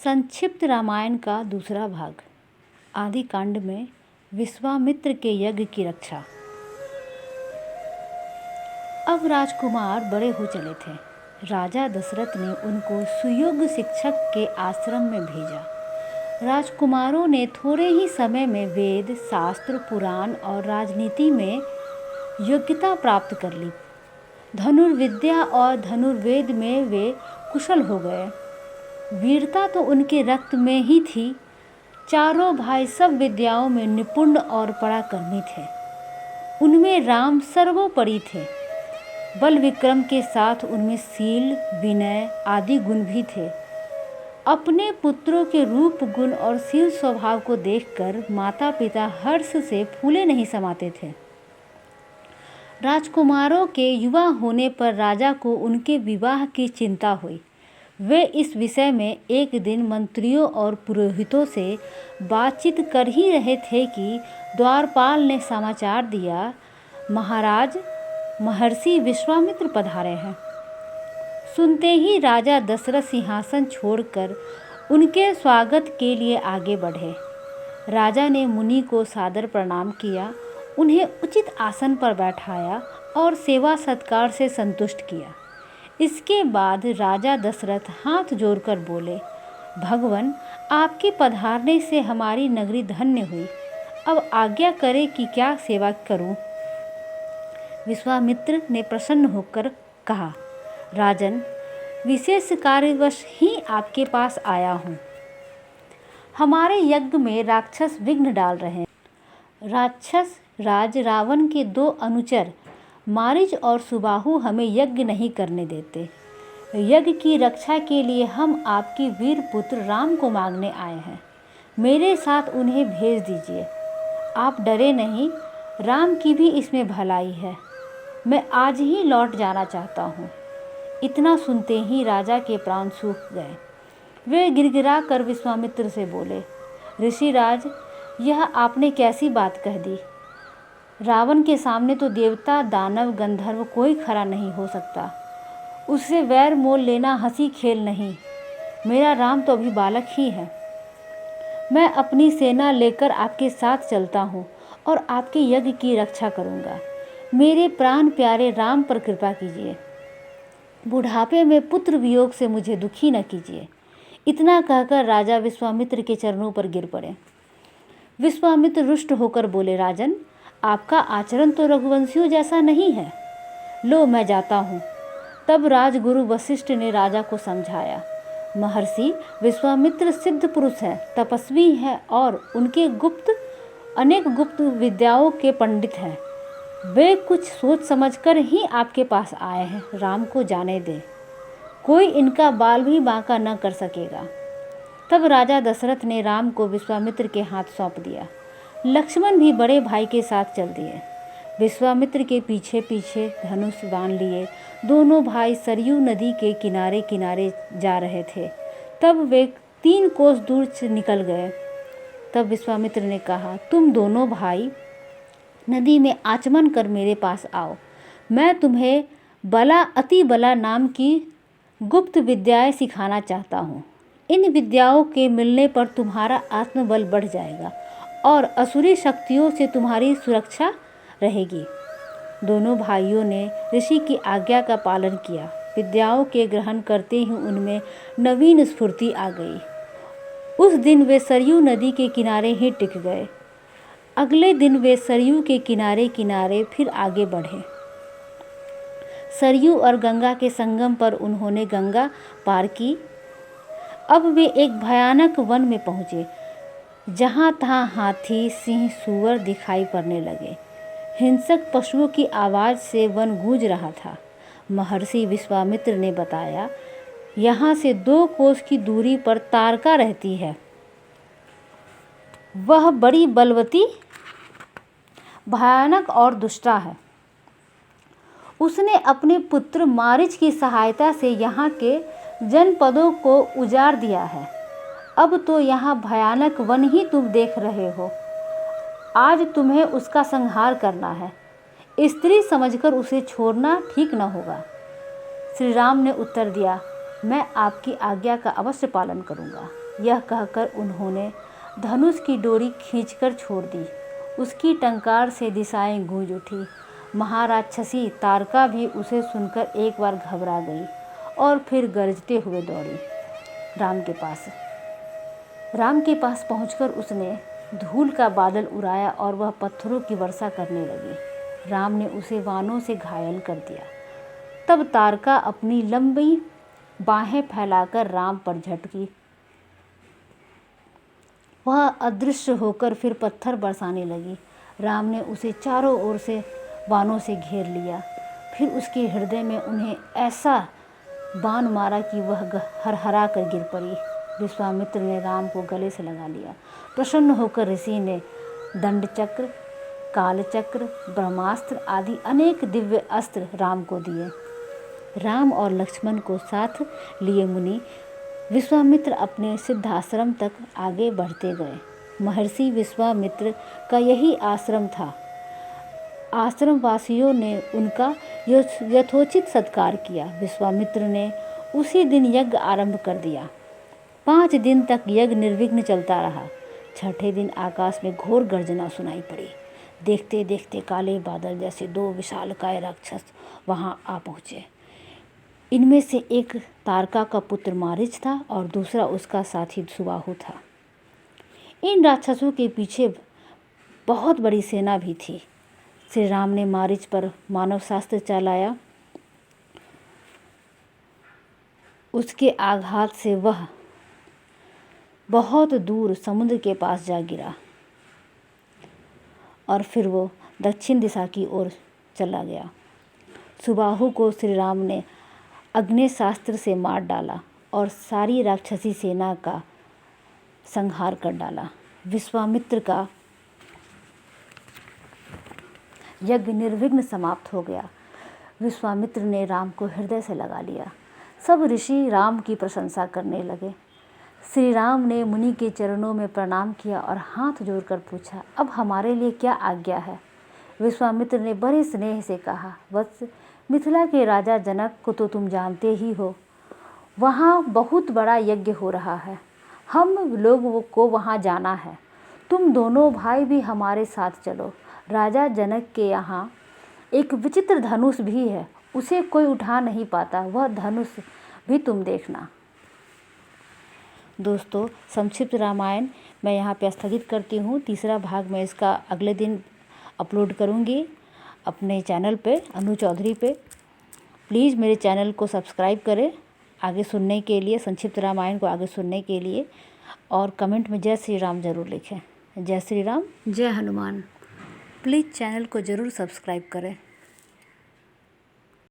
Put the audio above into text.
संक्षिप्त रामायण का दूसरा भाग। आदि कांड में विश्वामित्र के यज्ञ की रक्षा। अब राजकुमार बड़े हो चले थे। राजा दशरथ ने उनको सुयोग्य शिक्षक के आश्रम में भेजा। राजकुमारों ने थोड़े ही समय में वेद, शास्त्र, पुराण और राजनीति में योग्यता प्राप्त कर ली। धनुर्विद्या और धनुर्वेद में वे कुशल हो गए। वीरता तो उनके रक्त में ही थी। चारों भाई सब विद्याओं में निपुण और पराक्रमी थे। उनमें राम सर्वोपरि थे। बल विक्रम के साथ उनमें शील, विनय आदि गुण भी थे। अपने पुत्रों के रूप, गुण और शील स्वभाव को देखकर माता पिता हर्ष से फूले नहीं समाते थे। राजकुमारों के युवा होने पर राजा को उनके विवाह की चिंता हुई। वे इस विषय में एक दिन मंत्रियों और पुरोहितों से बातचीत कर ही रहे थे कि द्वारपाल ने समाचार दिया, महाराज महर्षि विश्वामित्र पधारे हैं। सुनते ही राजा दशरथ सिंहासन छोड़कर उनके स्वागत के लिए आगे बढ़े। राजा ने मुनि को सादर प्रणाम किया, उन्हें उचित आसन पर बैठाया और सेवा सत्कार से संतुष्ट किया। इसके बाद राजा दशरथ हाथ जोड़कर बोले, भगवान आपके पधारने से हमारी नगरी धन्य हुई। अब आज्ञा करें कि क्या सेवा करूं? विश्वामित्र ने प्रसन्न होकर कहा, राजन विशेष कार्यवश ही आपके पास आया हूं। हमारे यज्ञ में राक्षस विघ्न डाल रहे हैं। राक्षस राज रावण के 2 अनुचर मारीच और सुबाहु हमें यज्ञ नहीं करने देते। यज्ञ की रक्षा के लिए हम आपके वीर पुत्र राम को मांगने आए हैं। मेरे साथ उन्हें भेज दीजिए। आप डरे नहीं, राम की भी इसमें भलाई है। मैं आज ही लौट जाना चाहता हूँ। इतना सुनते ही राजा के प्राण सूख गए। वे गिड़गिड़ा कर विश्वामित्र से बोले, ऋषिराज यह आपने कैसी बात कह दी? रावण के सामने तो देवता, दानव, गंधर्व कोई खड़ा नहीं हो सकता। उससे वैर मोल लेना हंसी खेल नहीं। मेरा राम तो अभी बालक ही है। मैं अपनी सेना लेकर आपके साथ चलता हूँ और आपके यज्ञ की रक्षा करूँगा। मेरे प्राण प्यारे राम पर कृपा कीजिए। बुढ़ापे में पुत्र वियोग से मुझे दुखी न कीजिए। इतना कहकर राजा विश्वामित्र के चरणों पर गिर पड़े। विश्वामित्र रुष्ट होकर बोले, राजन आपका आचरण तो रघुवंशियों जैसा नहीं है। लो मैं जाता हूँ। तब राजगुरु वशिष्ठ ने राजा को समझाया, महर्षि विश्वामित्र सिद्ध पुरुष है, तपस्वी है और उनके अनेक गुप्त विद्याओं के पंडित हैं। वे कुछ सोच समझकर ही आपके पास आए हैं। राम को जाने दे, कोई इनका बाल भी बांका न कर सकेगा। तब राजा दशरथ ने राम को विश्वामित्र के हाथ सौंप दिया। लक्ष्मण भी बड़े भाई के साथ चल दिए। विश्वामित्र के पीछे पीछे धनुष बांध लिए दोनों भाई सरयू नदी के किनारे किनारे जा रहे थे। तब वे 3 कोस दूर से निकल गए। तब विश्वामित्र ने कहा, तुम दोनों भाई नदी में आचमन कर मेरे पास आओ। मैं तुम्हें अति बला नाम की गुप्त विद्याएं सिखाना चाहता हूँ। इन विद्याओं के मिलने पर तुम्हारा आत्मबल बढ़ जाएगा और असुरी शक्तियों से तुम्हारी सुरक्षा रहेगी। दोनों भाइयों ने ऋषि की आज्ञा का पालन किया। विद्याओं के ग्रहण करते ही उनमें नवीन स्फूर्ति आ गई। उस दिन वे सरयू नदी के किनारे ही टिक गए। अगले दिन वे सरयू के किनारे किनारे फिर आगे बढ़े। सरयू और गंगा के संगम पर उन्होंने गंगा पार की। अब वे एक भयानक वन में पहुँचे। जहाँ तहाँ हाथी, सिंह, सूअर दिखाई पड़ने लगे। हिंसक पशुओं की आवाज़ से वन गूंज रहा था। महर्षि विश्वामित्र ने बताया, यहाँ से 2 कोस की दूरी पर तारका रहती है। वह बड़ी बलवती, भयानक और दुष्टा है। उसने अपने पुत्र मारीच की सहायता से यहाँ के जनपदों को उजाड़ दिया है। अब तो यहाँ भयानक वन ही तुम देख रहे हो। आज तुम्हें उसका संहार करना है। स्त्री समझकर उसे छोड़ना ठीक न होगा। श्री राम ने उत्तर दिया, मैं आपकी आज्ञा का अवश्य पालन करूँगा। यह कहकर उन्होंने धनुष की डोरी खींचकर छोड़ दी। उसकी टंकार से दिशाएं गूंज उठी। महाराक्षसी तारका भी उसे सुनकर एक बार घबरा गई और फिर गरजते हुए दौड़ी राम के पास पहुंचकर उसने धूल का बादल उड़ाया और वह पत्थरों की वर्षा करने लगी। राम ने उसे बाणों से घायल कर दिया। तब तारका अपनी लंबी बाहें फैलाकर राम पर झटकी। वह अदृश्य होकर फिर पत्थर बरसाने लगी। राम ने उसे चारों ओर से बाणों से घेर लिया। फिर उसके हृदय में उन्हें ऐसा बाण मारा कि वह हरहरा कर गिर पड़ी। विश्वामित्र ने राम को गले से लगा लिया। प्रसन्न होकर ऋषि ने दंडचक्र, कालचक्र, ब्रह्मास्त्र आदि अनेक दिव्य अस्त्र राम को दिए। राम और लक्ष्मण को साथ लिए मुनि विश्वामित्र अपने सिद्धाश्रम तक आगे बढ़ते गए। महर्षि विश्वामित्र का यही आश्रम था। आश्रम वासियों ने उनका यथोचित सत्कार किया। विश्वामित्र ने उसी दिन यज्ञ आरंभ कर दिया। 5 दिन तक यज्ञ निर्विघ्न चलता रहा। छठे दिन आकाश में घोर गर्जना सुनाई पड़ी। देखते देखते काले बादल जैसे 2 विशालकाय राक्षस वहां आ पहुँचे। इनमें से एक तारका का पुत्र मारीच था और दूसरा उसका साथी सुबाहु था। इन राक्षसों के पीछे बहुत बड़ी सेना भी थी। श्री राम ने मारीच पर मानवशास्त्र चलाया। उसके आघात से वह बहुत दूर समुद्र के पास जा गिरा और फिर वो दक्षिण दिशा की ओर चला गया। सुबाहु को श्री राम ने अग्नेयास्त्र से मार डाला और सारी राक्षसी सेना का संहार कर डाला। विश्वामित्र का यज्ञ निर्विघ्न समाप्त हो गया। विश्वामित्र ने राम को हृदय से लगा लिया। सब ऋषि राम की प्रशंसा करने लगे। श्री राम ने मुनि के चरणों में प्रणाम किया और हाथ जोड़कर पूछा, अब हमारे लिए क्या आज्ञा है? विश्वामित्र ने बड़े स्नेह से कहा, वत्स, मिथिला के राजा जनक को तो तुम जानते ही हो। वहाँ बहुत बड़ा यज्ञ हो रहा है। हम लोगों को वहाँ जाना है। तुम दोनों भाई भी हमारे साथ चलो। राजा जनक के यहाँ एक विचित्र धनुष भी है। उसे कोई उठा नहीं पाता। वह धनुष भी तुम देखना। दोस्तों, संक्षिप्त रामायण मैं यहाँ पे स्थगित करती हूँ। तीसरा भाग मैं इसका अगले दिन अपलोड करूँगी अपने चैनल पे, अनु चौधरी पे। प्लीज़ मेरे चैनल को सब्सक्राइब करें आगे सुनने के लिए, संक्षिप्त रामायण को आगे सुनने के लिए, और कमेंट में जय श्री राम ज़रूर लिखें। जय श्री राम, जय हनुमान। प्लीज़ चैनल को ज़रूर सब्सक्राइब करें।